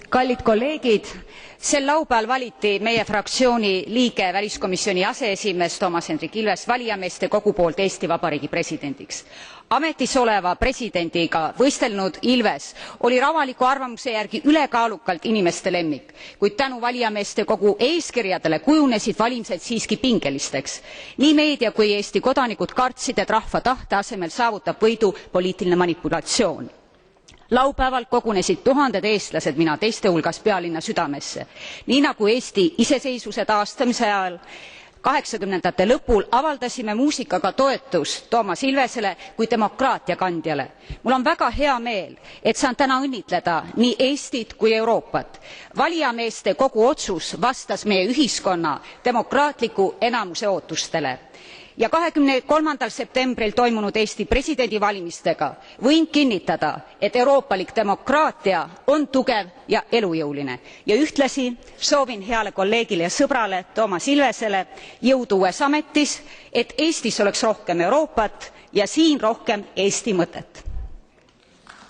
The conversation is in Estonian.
Kallid kolleegid, sel laupäeval valiti meie fraktsiooni liige väliskomisjoni aseesimees Toomas Hendrik Ilves valijameeste kogu poolt Eesti Vabariigi presidendiks. Ametis oleva presidendiga võistelnud Ilves oli avaliku arvamuse järgi ülekaalukalt inimeste lemmik, kuid tänu valijameeste kogu eeskirjadele kujunesid valimised siiski pingelisteks. Nii meedia kui Eesti kodanikud kartsid, et rahva tahte asemel saavutab võidu poliitiline manipulatsioon. Laupäeval kogunesid tuhanded eestlased, mina teiste hulgas, pealinna südamesse. Nii nagu Eesti iseseisvuse taastamise ajal 80ndate lõpul avaldasime muusikaga toetust Toomas Ilvesele kui demokraatia kandjale. Mul on väga hea meel, et saan täna õnnitleda nii Eestit kui Euroopat. Valijameeste kogu otsus vastas meie ühiskonna demokraatliku enamuse ootustele. Ja 23. septembril toimunud Eesti presidendivalimistega võin kinnitada, et euroopalik demokraatia on tugev ja elujõuline. Ja ühtlasi soovin heale kolleegile ja sõbrale Toomas Ilvesele jõudu uues ametis, et Eestis oleks rohkem Euroopat ja siin rohkem Eesti mõtet.